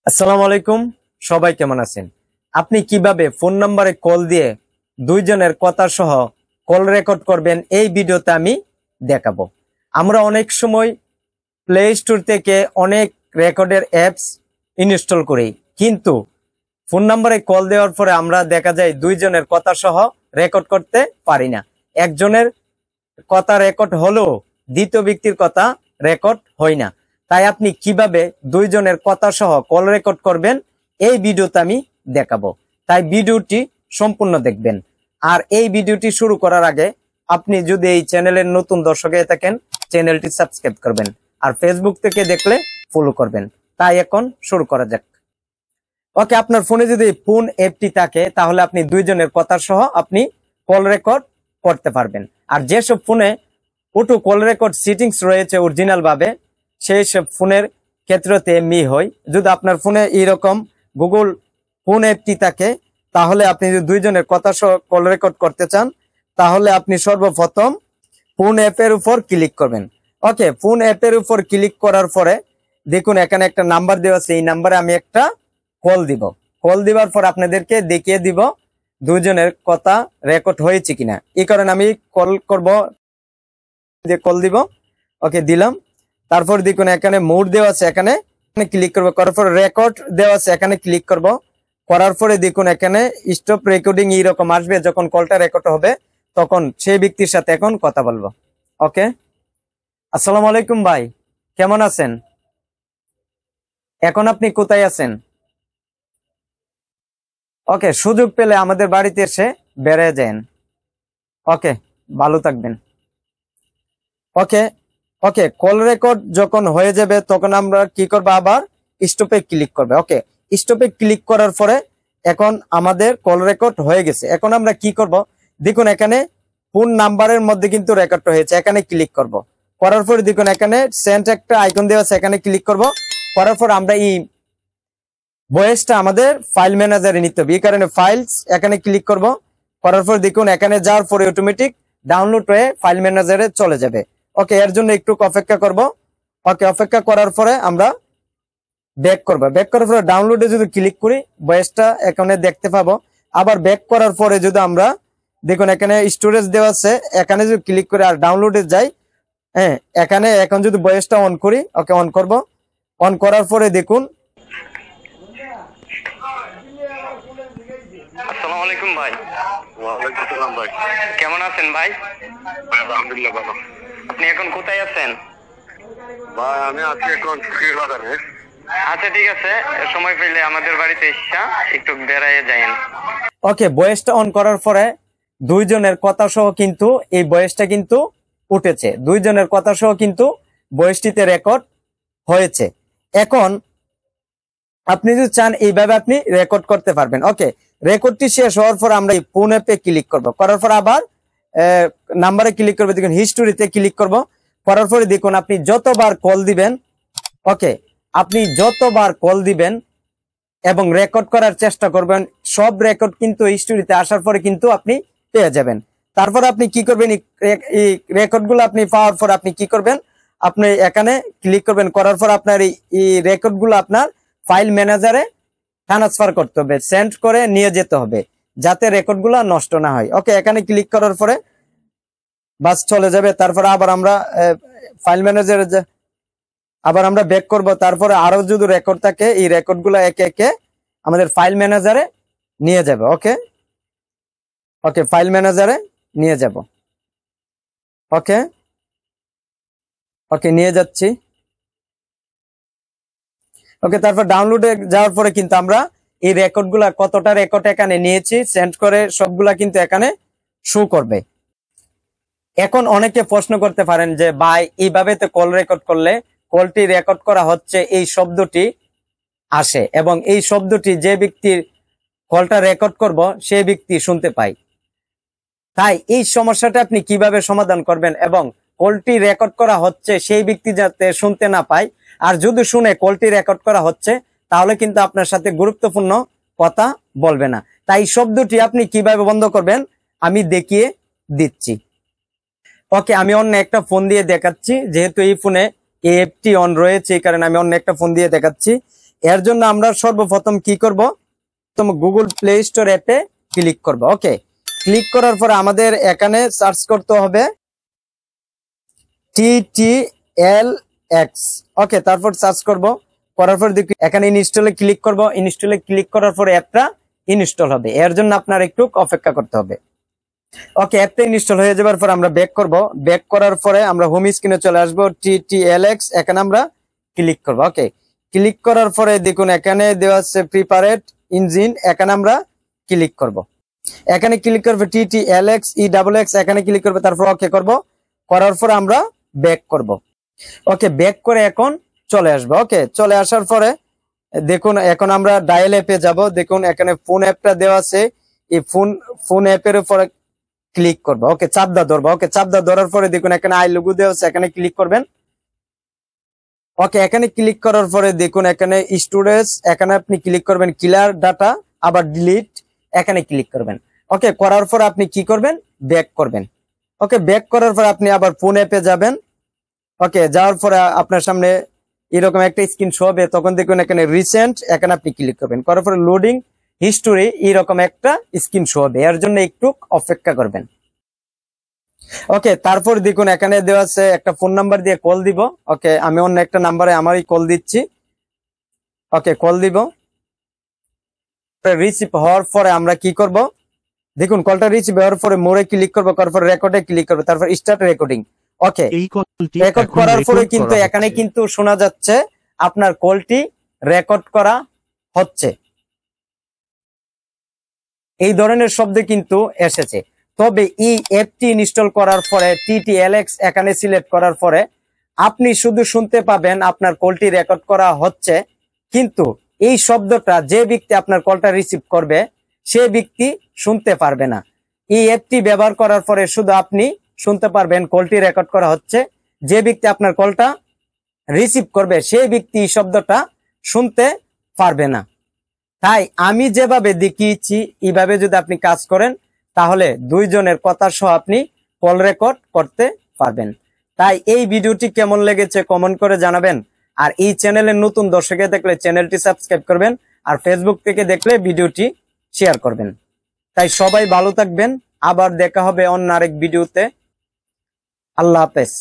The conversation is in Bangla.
আসসালামু আলাইকুম। সবাই কেমন আছেন? আপনি কিভাবে ফোন নম্বরে কল দিয়ে দুইজনের কথা সহ কল রেকর্ড করবেন এই ভিডিওতে আমি দেখাবো। আমরা অনেক সময় প্লে স্টোর থেকে অনেক রেকর্ডের অ্যাপস ইনস্টল করি, কিন্তু ফোন নম্বরে কল দেওয়ার পরে আমরা দেখা যায় দুইজনের কথা সহ রেকর্ড করতে পারি না। একজনের কথা রেকর্ড হলেও দ্বিতীয় ব্যক্তির কথা রেকর্ড হয় না। তাই আপনি কিভাবে দুইজনের কথা সহ কল রেকর্ড করবেন এই ভিডিওতে আমি দেখাবো। তাই ভিডিওটি সম্পূর্ণ দেখবেন। আর এই ভিডিওটি শুরু করার আগে আপনি যদি এই চ্যানেলের নতুন দর্শক হয়ে থাকেন, চ্যানেলটি সাবস্ক্রাইব করবেন, আর ফেসবুক থেকে দেখলে ফলো করবেন। তাই এখন শুরু করা যাক। ওকে, আপনার ফোনে যদি ফোন অ্যাপটি থাকে তাহলে আপনি দুইজনের কথা সহ আপনি কল রেকর্ড করতে পারবেন। আর যেসব ফোনে অটো কল রেকর্ড সেটিংস রয়েছে অরিজিনাল ভাবে, সেই সব ফোনের ক্ষেত্রতে হয়। যদি আপনার ফোনে এইরকম গুগল ফোন অ্যাপটি থাকে তাহলে আপনি যদি দুইজনের কথা সহ কল রেকর্ড করতে চান তাহলে আপনি সর্বপ্রথম ফোন অ্যাপের উপর ক্লিক করবেন। ওকে, ফোন অ্যাপের উপর ক্লিক করার পরে দেখুন এখানে একটা নাম্বার দেওয়া আছে। এই নাম্বারে আমি একটা কল দিব। কল দিবার পর আপনাদেরকে দেখিয়ে দিব দুইজনের কথা রেকর্ড হয়েছে কিনা। এই কারণে আমি কল করব, কল দিব। ওকে, দিলাম। তারপর দেখুন এখানে মোড দেওয়া আছে, এখানে ক্লিক করবো। করার পর রেকর্ড দেওয়া আছে, এখানে ক্লিক করব। করার পরে দেখুন এখানে স্টপ রেকর্ডিং এইরকম আসবে। যখন কলটা রেকর্ড হবে তখন সেই ব্যক্তির সাথে এখন কথা বলবো। ওকে, আসসালামু আলাইকুম ভাই, কেমন আছেন? এখন আপনি কোথায় আছেন? ওকে, সুযোগ পেলে আমাদের বাড়িতে এসে বেড়ে যান। ওকে, ভালো থাকবেন। ওকে ওকে, কল রেকর্ড যখন হয়ে যাবে তখন আমরা কি করবো, আবার স্টপে ক্লিক করবে। ওকে, স্টপে ক্লিক করার পরে এখন আমাদের কল রেকর্ড হয়ে গেছে। এখন আমরা কি করব, দেখুন এখানে ফোন নাম্বারের মধ্যে কিন্তু রেকর্ড হয়েছে, এখানে ক্লিক করব। করার পরে দেখুন এখানে সেন্ড একটা আইকন দেওয়া আছে, এখানে ক্লিক করব। করার পর আমরা এই ভয়েসটা আমাদের ফাইল ম্যানেজারে নিতে হবে। এই কারণে ফাইলস এখানে ক্লিক করব। করার পর দেখুন এখানে যাওয়ার পরে অটোমেটিক ডাউনলোড হয়ে ফাইল ম্যানেজারে চলে যাবে। ওকে, এর জন্য একটু অপেক্ষা করব। ওকে, অপেক্ষা করার পরে আমরা ব্যাক করব। ব্যাক করার পরে ডাউনলোডে যদি ক্লিক করি ভয়েসটা এখানে দেখতে পাবো। আবার ব্যাক করার পরে যদি আমরা দেখুন এখানে স্টোরেজ দেওয়া আছে, এখানে যদি ক্লিক করে আর ডাউনলোডে যাই, হ্যাঁ এখানে এখন যদি ভয়েসটা অন করি, ওকে অন করব। অন করার পরে দেখুন, আসসালামু আলাইকুম ভাই। ওয়ালাইকুম আসসালাম ভাই। কেমন আছেন ভাই? আলহামদুলিল্লাহ ভালো। আপনি এখন কোথায় আছেন? ভাই আমি আজকে এখন বাজারে। আচ্ছা ঠিক আছে, সময় পেলে আমাদের বাড়িতে এসে একটু বেড়াইয়ে যাইন। ওকে, ভয়েসটা অন করার পরে দুইজনের কথা সহ কিন্তু এই ভয়েসটা কিন্তু উঠেছে। দুইজনের কথা সহ কিন্তু ভয়েসটিতে রেকর্ড হয়েছে। এখন আপনি যদি চান এইভাবে আপনি রেকর্ড করতে পারবেন। ওকে, রেকর্ডটি শেষ হওয়ার পর আমরা এই ফোন অ্যাপে ক্লিক করব। করার পর আবার নাম্বারে ক্লিক করবো, দেখুন হিস্টোরিতে ক্লিক করব। করার পরে দেখুন আপনি যতবার কল দিবেন, ওকে আপনি যতবার কল দিবেন এবং রেকর্ড করার চেষ্টা করবেন, সব রেকর্ড কিন্তু হিস্টোরিতে আসার পরে কিন্তু আপনি পেয়ে যাবেন। তারপর আপনি কি করবেন, এই রেকর্ডগুলো আপনি পাওয়ার পর আপনি কি করবেন, আপনি এখানে ক্লিক করবেন। করার পর আপনার এই রেকর্ডগুলো আপনার ফাইল ম্যানেজারে ট্রান্সফার করতে হবে, সেন্ড করে নিয়ে যেতে হবে, যাতে রেকর্ডগুলো নষ্ট না হয়। ওকে, এখানে ক্লিক করার পরে বাস চলে যাবে। তারপরে আবার আমরা ফাইল ম্যানেজারে আবার আমরা ব্যাক করব। তারপরে আরো যদি রেকর্ড থাকে এই রেকর্ডগুলো একে একে আমাদের ফাইল ম্যানেজারে নিয়ে যাবে। ওকে ওকে, ফাইল ম্যানেজারে নিয়ে যাব। ওকে ওকে, নিয়ে যাচ্ছি। ওকে, তারপর ডাউনলোডে যাওয়ার পরে কিন্তু আমরা এই রেকর্ডগুলা কতটা রেকর্ড এখানে নিয়েছি সেন্ড করে সবগুলা কিন্তু এখানে শো করবে। এখন অনেকে প্রশ্ন করতে পারেন যে ভাই এইভাবে তো কল রেকর্ড করলে কলটি রেকর্ড করা হচ্ছে এই শব্দটি আসে এবং এই শব্দটি যে ব্যক্তির কলটা রেকর্ড করব সেই ব্যক্তি শুনতে পায়। তাই এই সমস্যাটা আপনি কিভাবে সমাধান করবেন এবং কলটি রেকর্ড করা হচ্ছে সেই ব্যক্তি যাতে শুনতে না পায়, আর যদি শুনে কলটি রেকর্ড করা হচ্ছে তাহলে কিন্তু আপনার সাথে গুরুত্বপূর্ণ কথা বলবে না। তাই শব্দটি আপনি কিভাবে বন্ধ করবেন আমি দেখিয়ে দিচ্ছি। ওকে, আমি অন্য একটা ফোন দিয়ে দেখাচ্ছি, যেহেতু এই ফোনে এই অ্যাপটি অন রয়েছে এই কারণে আমি অন্য একটা ফোন দিয়ে দেখাচ্ছি। এর জন্য আমরা সর্বপ্রথম কি করব, গুগল প্লে স্টোর অ্যাপে ক্লিক করব। ওকে, ক্লিক করার পরে আমাদের এখানে সার্চ করতে হবে TTLX। ওকে, তারপর সার্চ করব, করার পর দেখি এখানে ইনস্টলে ক্লিক করব। ইনস্টলে ক্লিক করার পরে অ্যাপটা ইনস্টল হবে, এর জন্য আপনার একটু অপেক্ষা করতে হবে। ওকে, অ্যাপটা ইনস্টল হয়ে যাবার পর আমরা ব্যাক করব। ব্যাক করার পরে আমরা হোম স্ক্রিনে চলে আসবো। TTLX এখানে আমরা ক্লিক করব। ওকে, ক্লিক করার পরে দেখুন এখানে দেওয়া আছে প্রিপারেট ইঞ্জিন, এখানে আমরা ক্লিক করব। এখানে ক্লিক করবো TTLX EXX, এখানে ক্লিক করবো, তারপর ওকে করব। করার পর আমরা ব্যাক করব। ওকে, ব্যাক করে এখন চলে আসবো। ওকে, চলে আসার পরে দেখুন এখন আমরা ডায়াল অ্যাপে যাব। দেখুন এখানে ফোন অ্যাপটা দেওয়া আছে, এই ফোন অ্যাপের উপরে ক্লিক করবো। ওকে, চাপদা ধরবো। ওকে, চাপদা ধরার পরে দেখুন এখানে আই লোগো দেওয়া আছে, এখানে ক্লিক করবেন। ওকে, এখানে ক্লিক করার পরে দেখুন এখানে স্টোরেজ, এখানে আপনি ক্লিক করবেন ক্লিয়ার ডাটা, আবার ডিলিট, এখানে ক্লিক করবেন। ওকে, করার পর আপনি কি করবেন, ব্যাক করবেন। ওকে, ব্যাক করার পর আপনি আবার ফোন অ্যাপে যাবেন। ওকে, যাওয়ার পরে আপনার সামনে এরকম একটা স্ক্রিন শো হবে, তখন দেখুন এখানে রিসেন্ট, এখানে আপনি ক্লিক করবেন। করার পরে লোডিং হিস্টোরি এরকম একটা স্ক্রিন শো হবে, এর জন্য একটু অপেক্ষা করবেন। ওকে, তারপর দেখুন এখানে দেওয়া আছে একটা ফোন নাম্বার দিয়ে কল দিব। ওকে, আমি অন্য একটা নাম্বারে আমারই কল দিচ্ছি। ওকে, কল দিব। রিসিভ হওয়ার পরে আমরা কি করব, দেখুন কলটা রিসিভ হওয়ার পরে মোরে ক্লিক করবো, করার পর রেকর্ডে ক্লিক করবো, তারপর স্টার্ট রেকর্ডিং। ওকে, রেকর্ড করার পরে কিন্তু এখানে কিন্তু শোনা যাচ্ছে আপনার কলটি রেকর্ড করা হচ্ছে, এই ধরনের শব্দ কিন্তু এসেছে। তবে এই অ্যাপটি ইনস্টল করার পরে TTLX এখানে সিলেক্ট করার পরে আপনি শুধু শুনতে পাবেন আপনার কলটি রেকর্ড করা হচ্ছে, কিন্তু এই শব্দটা যে ব্যক্তি আপনার কলটা রিসিভ করবে সে ব্যক্তি শুনতে পারবে না। এই অ্যাপটি ব্যবহার করার পরে শুধু আপনি শুনতে পারবেন কলটি রেকর্ড করা হচ্ছে, যে ব্যক্তি আপনার কলটা রিসিভ করবে সেই ব্যক্তি এই শব্দটা শুনতে পারবে না। তাই আমি যেভাবে দেখিয়েছি এইভাবে যদি আপনি কাজ করেন তাহলে দুইজনের কথা সহ আপনি কল রেকর্ড করতে পারবেন। তাই এই ভিডিওটি কেমন লেগেছে কমেন্ট করে জানাবেন। আর এই চ্যানেলের নতুন দর্শকে দেখলে চ্যানেলটি সাবস্ক্রাইব করবেন, আর ফেসবুক থেকে দেখলে ভিডিওটি শেয়ার করবেন। তাই সবাই ভালো থাকবেন, আবার দেখা হবে অন্য আরেক ভিডিওতে। আল্লাহ হাফেজ।